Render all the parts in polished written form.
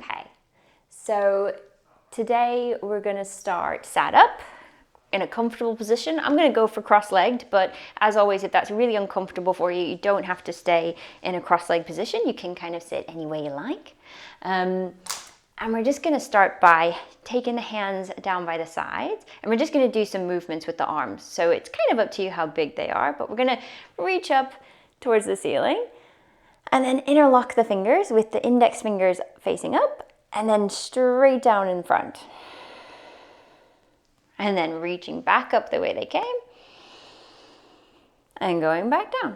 Okay, so today we're going to start sat up in a comfortable position. I'm going to go for cross-legged, but as always, if that's really uncomfortable for you, you don't have to stay in a cross-legged position. You can kind of sit any way you like. And we're just going to start by taking the hands down by the sides, and we're just going to do some movements with the arms. So it's kind of up to you how big they are, but we're going to reach up towards the ceiling and then interlock the fingers with the index fingers facing up and then straight down in front. And then reaching back up the way they came and going back down.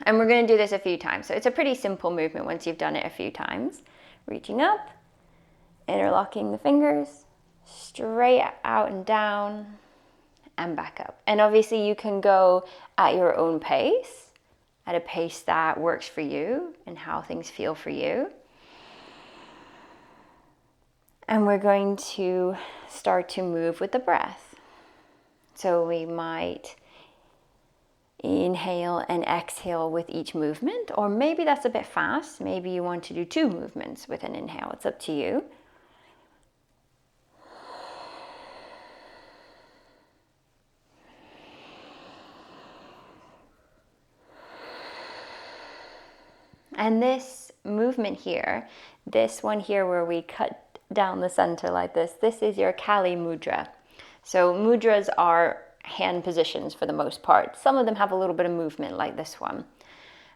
And we're going to do this a few times. So it's a pretty simple movement once you've done it a few times. Reaching up, interlocking the fingers, straight out and down and back up. And obviously you can go at your own pace, at a pace that works for you and how things feel for you. And we're going to start to move with the breath. So we might inhale and exhale with each movement, or maybe that's a bit fast. Maybe you want to do 2 movements with an inhale. It's up to you. And this movement here, this one here where we cut down the center like this is your Kali Mudra. So mudras are hand positions for the most part. Some of them have a little bit of movement like this one.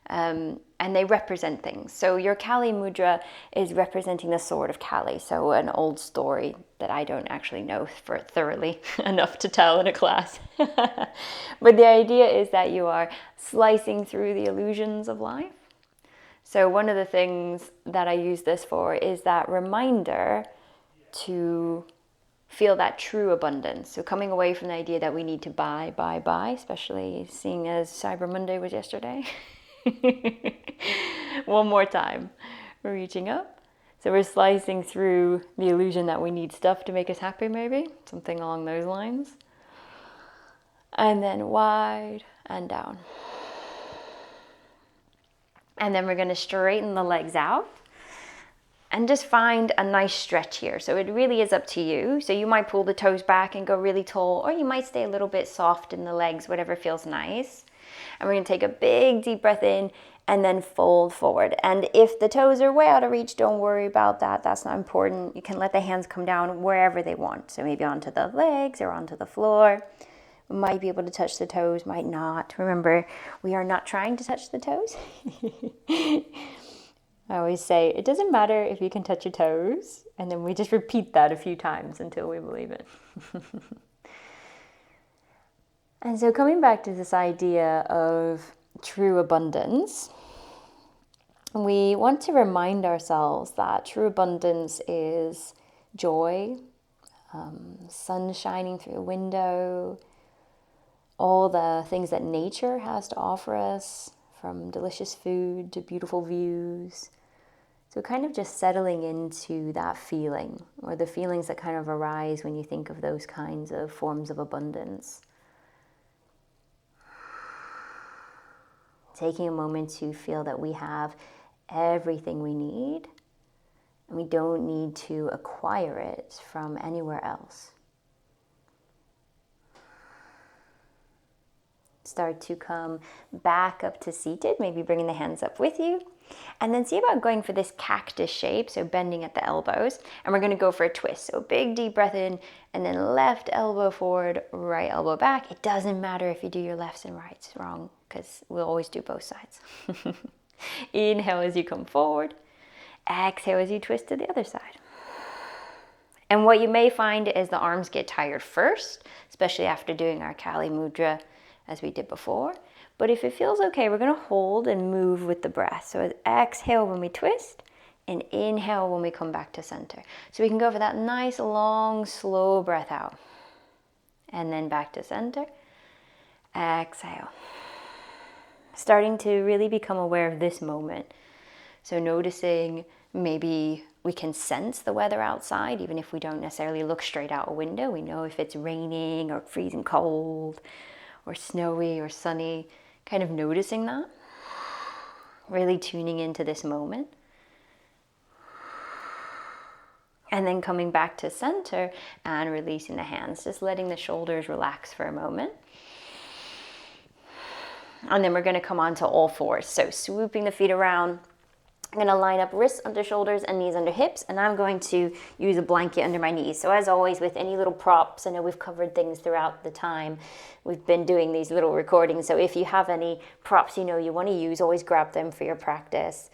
And they represent things. So your Kali Mudra is representing the sword of Kali. So an old story that I don't actually know for thoroughly enough to tell in a class. But the idea is that you are slicing through the illusions of life. So one of the things that I use this for is that reminder to feel that true abundance. So coming away from the idea that we need to buy, especially seeing as Cyber Monday was yesterday. One more time. We're reaching up. So we're slicing through the illusion that we need stuff to make us happy, maybe. Something along those lines. And then wide and down. And then we're going to straighten the legs out and just find a nice stretch here. So it really is up to you. So you might pull the toes back and go really tall, or you might stay a little bit soft in the legs, whatever feels nice. And we're going to take a big deep breath in and then fold forward. And if the toes are way out of reach, don't worry about that. That's not important. You can let the hands come down wherever they want. So maybe onto the legs or onto the floor. Might be able to touch the toes, might not. Remember, we are not trying to touch the toes. I always say, it doesn't matter if you can touch your toes. And then we just repeat that a few times until we believe it. And so coming back to this idea of true abundance, we want to remind ourselves that true abundance is joy, sun shining through a window, all the things that nature has to offer us, from delicious food to beautiful views. So kind of just settling into that feeling, or the feelings that kind of arise when you think of those kinds of forms of abundance. Taking a moment to feel that we have everything we need, and we don't need to acquire it from anywhere else. Start to come back up to seated, maybe bringing the hands up with you. And then see about going for this cactus shape, so bending at the elbows. And we're going to go for a twist. So big deep breath in, and then left elbow forward, right elbow back. It doesn't matter if you do your lefts and rights wrong, because we'll always do both sides. Inhale as you come forward. Exhale as you twist to the other side. And what you may find is the arms get tired first, especially after doing our Kali Mudra as we did before. But if it feels okay, we're going to hold and move with the breath. So exhale when we twist, and inhale when we come back to center. So we can go for that nice, long, slow breath out. And then back to center. Exhale. Starting to really become aware of this moment. So noticing maybe we can sense the weather outside, even if we don't necessarily look straight out a window. We know if it's raining or freezing cold or snowy or sunny. Kind of noticing that. Really tuning into this moment. And then coming back to center and releasing the hands, just letting the shoulders relax for a moment. And then we're going to come on to all fours. So swooping the feet around. I'm going to line up wrists under shoulders and knees under hips, and I'm going to use a blanket under my knees. So as always, with any little props, I know we've covered things throughout the time we've been doing these little recordings. So if you have any props you want to use, always grab them for your practice.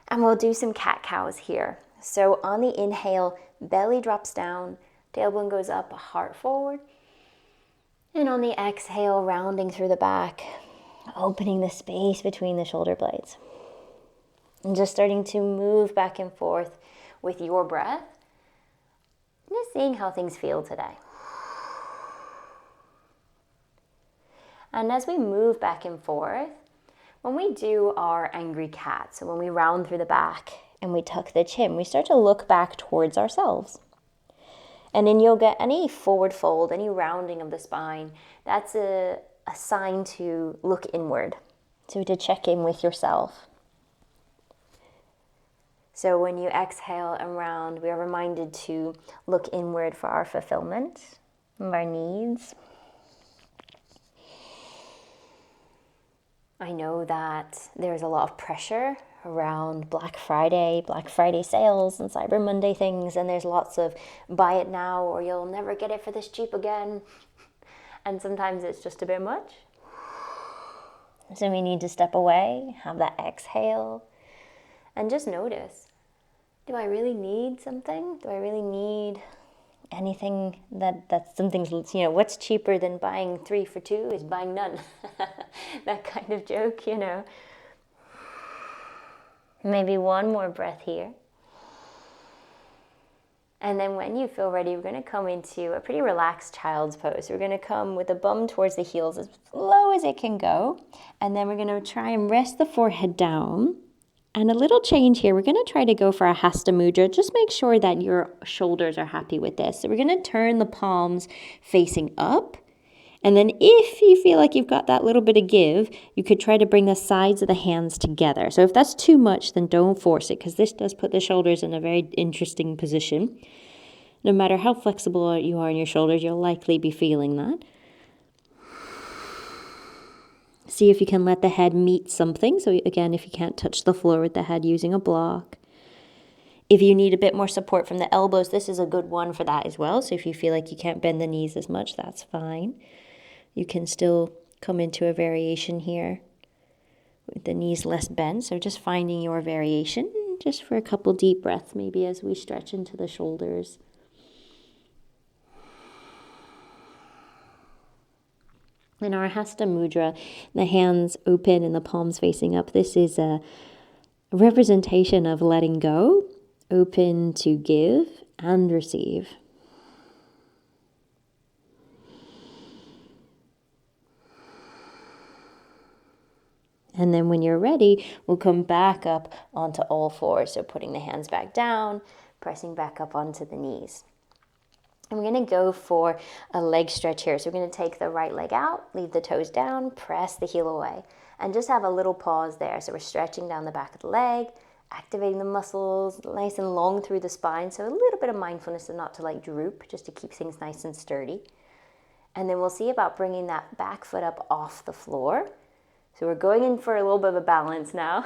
And we'll do some cat-cows here. So on the inhale, belly drops down, tailbone goes up, heart forward. And on the exhale, rounding through the back, opening the space between the shoulder blades. And just starting to move back and forth with your breath. Just seeing how things feel today. And as we move back and forth, when we do our angry cat, so when we round through the back and we tuck the chin, we start to look back towards ourselves. And in yoga, any forward fold, any rounding of the spine, that's a sign to look inward, so to check in with yourself. So when you exhale and round, we are reminded to look inward for our fulfillment of our needs. I know that there's a lot of pressure around Black Friday sales and Cyber Monday things, and there's lots of buy it now or you'll never get it for this cheap again. And sometimes it's just a bit much. So we need to step away, have that exhale, and just notice, do I really need something? Do I really need anything that's something, what's cheaper than buying 3 for 2 is buying none. That kind of joke, Maybe one more breath here. And then when you feel ready, we're going to come into a pretty relaxed child's pose. We're going to come with the bum towards the heels as low as it can go. And then we're going to try and rest the forehead down. And a little change here, we're going to try to go for a Hasta Mudra. Just make sure that your shoulders are happy with this. So we're going to turn the palms facing up. And then if you feel like you've got that little bit of give, you could try to bring the sides of the hands together. So if that's too much, then don't force it, because this does put the shoulders in a very interesting position. No matter how flexible you are in your shoulders, you'll likely be feeling that. See if you can let the head meet something. So again, if you can't touch the floor with the head, using a block. If you need a bit more support from the elbows, this is a good one for that as well. So if you feel like you can't bend the knees as much, that's fine. You can still come into a variation here with the knees less bent. So just finding your variation, just for a couple deep breaths, maybe as we stretch into the shoulders. In our Hasta Mudra, the hands open and the palms facing up. This is a representation of letting go, open to give and receive. And then when you're ready, we'll come back up onto all fours. So putting the hands back down, pressing back up onto the knees. And we're going to go for a leg stretch here. So we're going to take the right leg out, leave the toes down, press the heel away, and just have a little pause there. So we're stretching down the back of the leg, activating the muscles nice and long through the spine. So a little bit of mindfulness and not to droop, just to keep things nice and sturdy. And then we'll see about bringing that back foot up off the floor. So we're going in for a little bit of a balance now.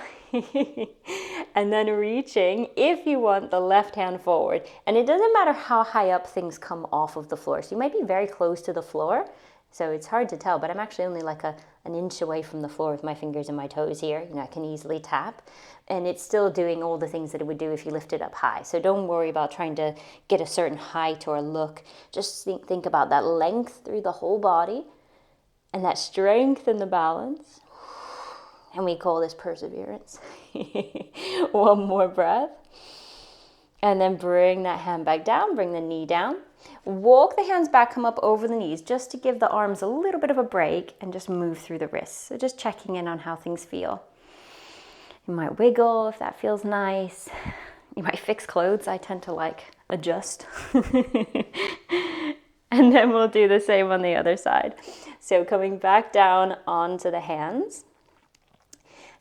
And then reaching, if you want, the left hand forward. And it doesn't matter how high up things come off of the floor. So you might be very close to the floor. So it's hard to tell, but I'm actually only like an inch away from the floor with my fingers and my toes here. I can easily tap. And it's still doing all the things that it would do if you lift it up high. So don't worry about trying to get a certain height or look. Just think about that length through the whole body and that strength and the balance. And we call this perseverance. One more breath. And then bring that hand back down, bring the knee down. Walk the hands back, come up over the knees, just to give the arms a little bit of a break and just move through the wrists. So just checking in on how things feel. You might wiggle if that feels nice. You might fix clothes. I tend to adjust. And then we'll do the same on the other side. So coming back down onto the hands.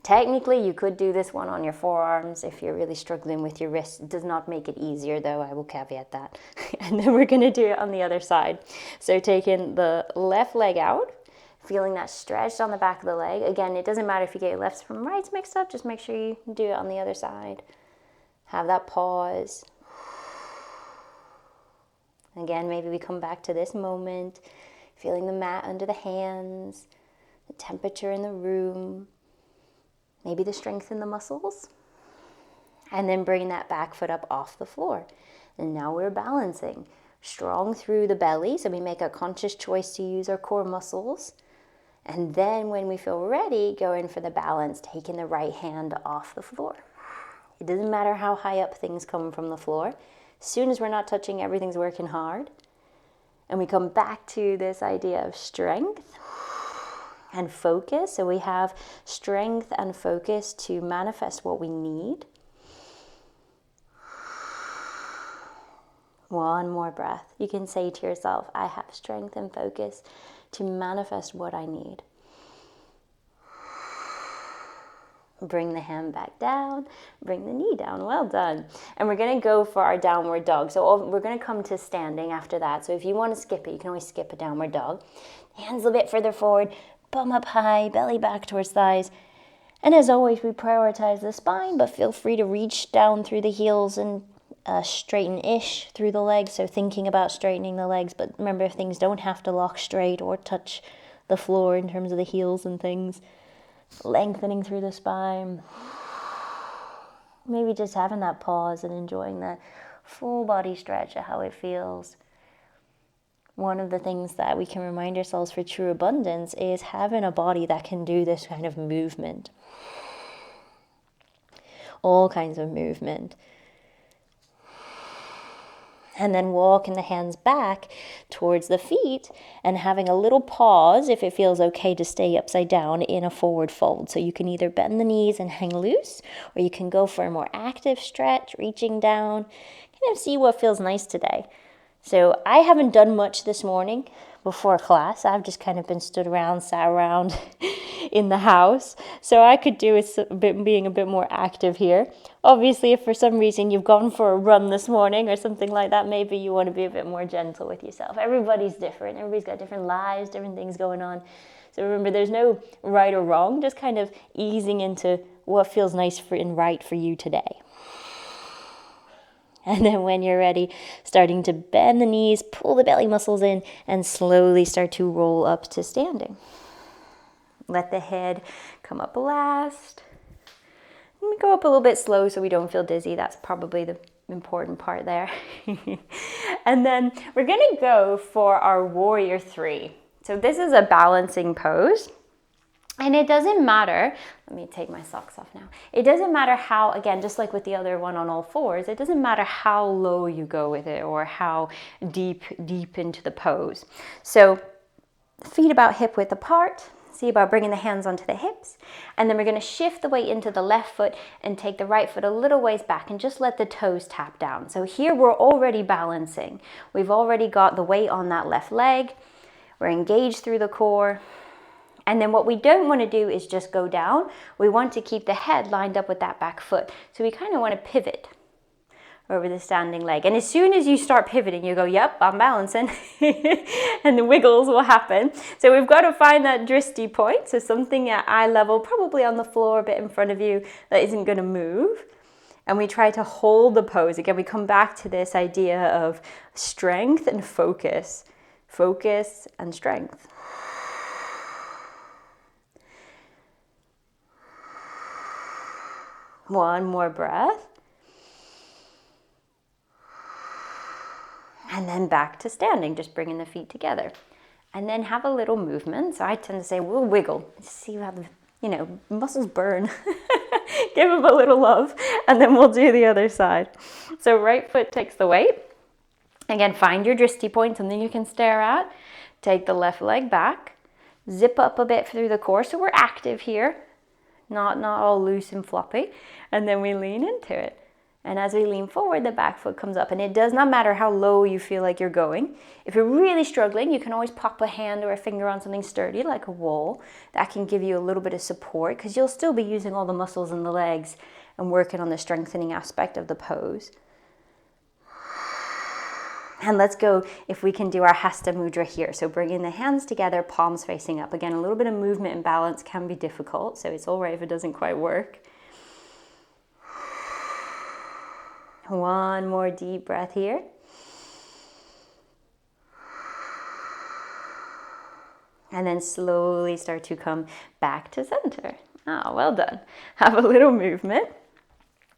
Technically, you could do this one on your forearms if you're really struggling with your wrists. It does not make it easier, though, I will caveat that. And then we're going to do it on the other side. So taking the left leg out, feeling that stretch on the back of the leg. Again, it doesn't matter if you get your lefts from rights mixed up, just make sure you do it on the other side. Have that pause. Again, maybe we come back to this moment, feeling the mat under the hands, the temperature in the room, maybe the strength in the muscles, and then bring that back foot up off the floor. And now we're balancing, strong through the belly, so we make a conscious choice to use our core muscles. And then when we feel ready, go in for the balance, taking the right hand off the floor. It doesn't matter how high up things come from the floor. As soon as we're not touching, everything's working hard. And we come back to this idea of strength and focus. So we have strength and focus to manifest what we need. One more breath. You can say to yourself, I have strength and focus to manifest what I need. Bring the hand back down, bring the knee down. Well done. And we're going to go for our downward dog. So we're going to come to standing after that. So if you want to skip it, you can always skip a downward dog. Hands a bit further forward, bum up high, belly back towards thighs. And as always, we prioritize the spine, but feel free to reach down through the heels and straighten-ish through the legs. So thinking about straightening the legs, but remember, things don't have to lock straight or touch the floor in terms of the heels and things. Lengthening through the spine. Maybe just having that pause and enjoying that full body stretch of how it feels. One of the things that we can remind ourselves for true abundance is having a body that can do this kind of movement. All kinds of movement. And then walking the hands back towards the feet and having a little pause if it feels okay to stay upside down in a forward fold. So you can either bend the knees and hang loose, or you can go for a more active stretch, reaching down, kind of see what feels nice today. So I haven't done much this morning before class. I've just kind of been sat around in the house. So I could do with being a bit more active here. Obviously, if for some reason you've gone for a run this morning or something like that, maybe you want to be a bit more gentle with yourself. Everybody's different. Everybody's got different lives, different things going on. So remember, there's no right or wrong, just kind of easing into what feels nice and right for you today. And then when you're ready, starting to bend the knees, pull the belly muscles in, and slowly start to roll up to standing. Let the head come up last. And we go up a little bit slow so we don't feel dizzy. That's probably the important part there. And then we're going to go for our warrior 3. So this is a balancing pose. And it doesn't matter, let me take my socks off now. It doesn't matter how, again, just like with the other one on all fours, it doesn't matter how low you go with it or how deep into the pose. So feet about hip width apart. See about bringing the hands onto the hips. And then we're going to shift the weight into the left foot and take the right foot a little ways back and just let the toes tap down. So here we're already balancing. We've already got the weight on that left leg. We're engaged through the core. And then what we don't want to do is just go down. We want to keep the head lined up with that back foot. So we kind of want to pivot over the standing leg. And as soon as you start pivoting, you go, yep, I'm balancing. And the wiggles will happen. So we've got to find that drishti point. So something at eye level, probably on the floor a bit in front of you, that isn't going to move. And we try to hold the pose. Again, we come back to this idea of strength and focus. Focus and strength. One more breath. And then back to standing, just bringing the feet together. And then have a little movement. So I tend to say, we'll wiggle. See how the, muscles burn. Give them a little love. And then we'll do the other side. So right foot takes the weight. Again, find your drishti point, something you can stare at. Take the left leg back. Zip up a bit through the core. So we're active here. Not all loose and floppy. And then we lean into it. And as we lean forward, the back foot comes up. And it does not matter how low you feel like you're going. If you're really struggling, you can always pop a hand or a finger on something sturdy like a wall. That can give you a little bit of support because you'll still be using all the muscles in the legs and working on the strengthening aspect of the pose. And let's go, if we can do our Hasta Mudra here. So bringing the hands together, palms facing up. Again, a little bit of movement and balance can be difficult, so it's all right if it doesn't quite work. One more deep breath here. And then slowly start to come back to center. Ah, well done. Have a little movement.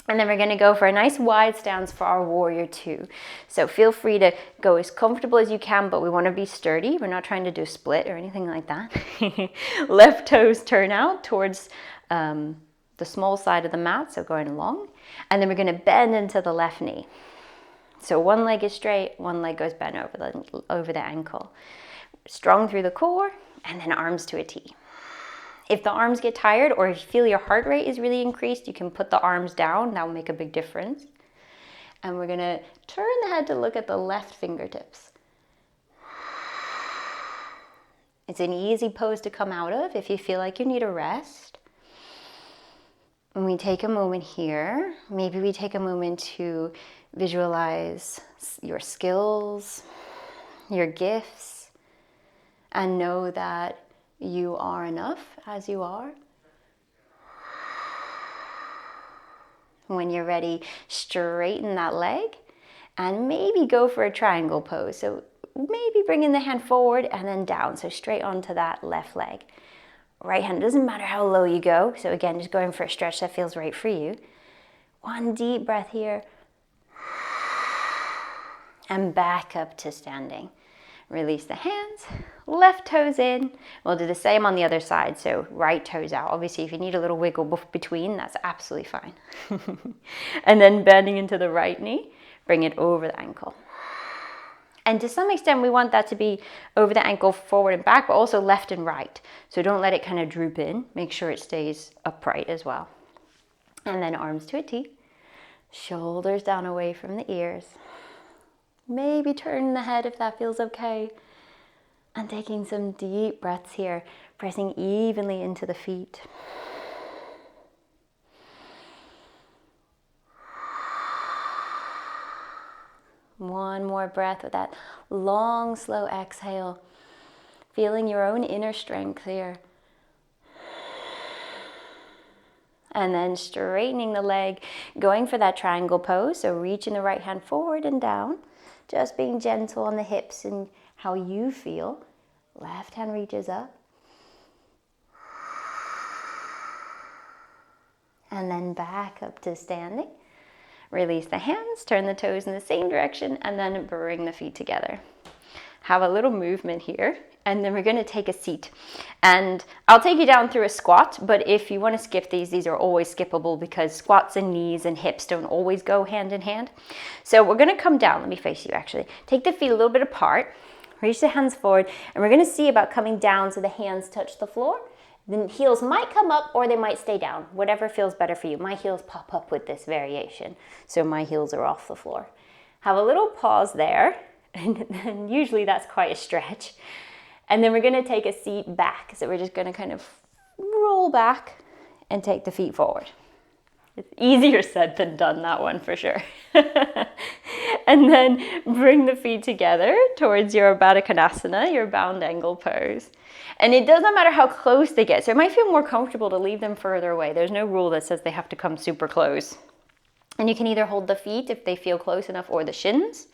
And then we're going to go for a nice wide stance for our warrior two. So feel free to go as comfortable as you can, but we want to be sturdy. We're not trying to do a split or anything like that. Left toes turn out towards the small side of the mat, so going long. And then we're going to bend into the left knee. So one leg is straight, one leg goes bent over the ankle. Strong through the core, and then arms to a T. If the arms get tired or if you feel your heart rate is really increased, you can put the arms down. That will make a big difference. And we're going to turn the head to look at the left fingertips. It's an easy pose to come out of if you feel like you need a rest. And we take a moment here. Maybe we take a moment to visualize your skills, your gifts, and know that you are enough as you are. When you're ready, straighten that leg and maybe go for a triangle pose. So maybe bringing the hand forward and then down. So straight onto that left leg. Right hand, doesn't matter how low you go. So again, just going for a stretch that feels right for you. One deep breath here. And back up to standing. Release the hands, left toes in. We'll do the same on the other side, so right toes out. Obviously, if you need a little wiggle between, that's absolutely fine. And then bending into the right knee, bring it over the ankle. And to some extent, we want that to be over the ankle, forward and back, but also left and right. So don't let it kind of droop in. Make sure it stays upright as well. And then arms to a T, shoulders down away from the ears. Maybe turn the head if that feels okay. And taking some deep breaths here, pressing evenly into the feet. One more breath with that long, slow exhale. Feeling your own inner strength here. And then straightening the leg, going for that triangle pose. So reaching the right hand forward and down. Just being gentle on the hips and how you feel. Left hand reaches up. And then back up to standing. Release the hands, turn the toes in the same direction, and then bring the feet together. Have a little movement here. And then we're going to take a seat. And I'll take you down through a squat, but if you want to skip these are always skippable because squats and knees and hips don't always go hand in hand. So we're going to come down. Let me face you actually. Take the feet a little bit apart. Reach the hands forward. And we're going to see about coming down so the hands touch the floor. The heels might come up or they might stay down. Whatever feels better for you. My heels pop up with this variation. So my heels are off the floor. Have a little pause there. And usually that's quite a stretch. And then we're going to take a seat back. So we're just going to kind of roll back and take the feet forward. It's easier said than done, that one for sure. And then bring the feet together towards your Baddha Konasana, your bound angle pose. And it doesn't matter how close they get. So it might feel more comfortable to leave them further away. There's no rule that says they have to come super close. And you can either hold the feet if they feel close enough or the shins.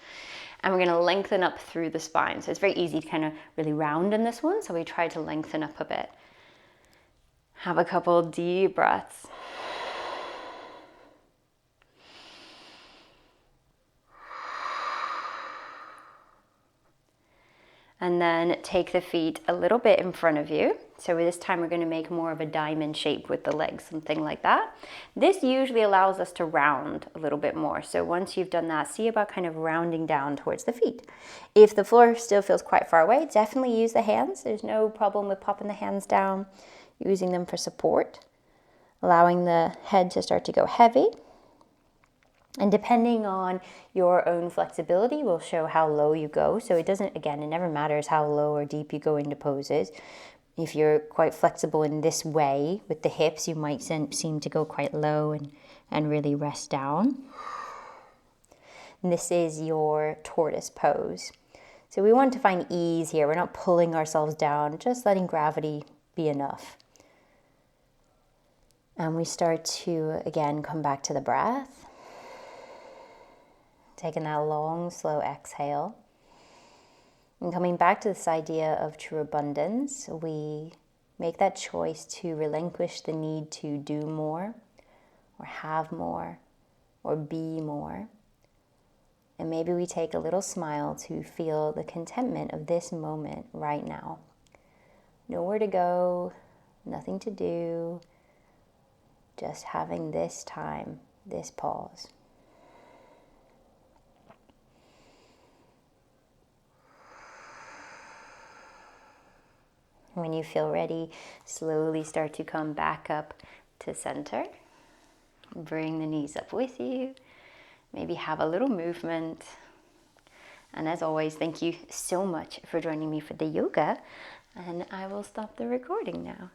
And we're going to lengthen up through the spine. So it's very easy to kind of really round in this one. So we try to lengthen up a bit. Have a couple deep breaths. And then take the feet a little bit in front of you. So this time we're going to make more of a diamond shape with the legs, something like that. This usually allows us to round a little bit more. So once you've done that, see about kind of rounding down towards the feet. If the floor still feels quite far away, definitely use the hands. There's no problem with popping the hands down, using them for support, allowing the head to start to go heavy. And depending on your own flexibility will show how low you go. So it doesn't, again, it never matters how low or deep you go into poses. If you're quite flexible in this way with the hips, you might seem to go quite low and really rest down. And this is your tortoise pose. So we want to find ease here. We're not pulling ourselves down, just letting gravity be enough. And we start to, again, come back to the breath. Taking that long, slow exhale. And coming back to this idea of true abundance, we make that choice to relinquish the need to do more, or have more, or be more. And maybe we take a little smile to feel the contentment of this moment right now. Nowhere to go, nothing to do, just having this time, this pause. When you feel ready, slowly start to come back up to center. Bring the knees up with you. Maybe have a little movement. And as always, thank you so much for joining me for the yoga. And I will stop the recording now.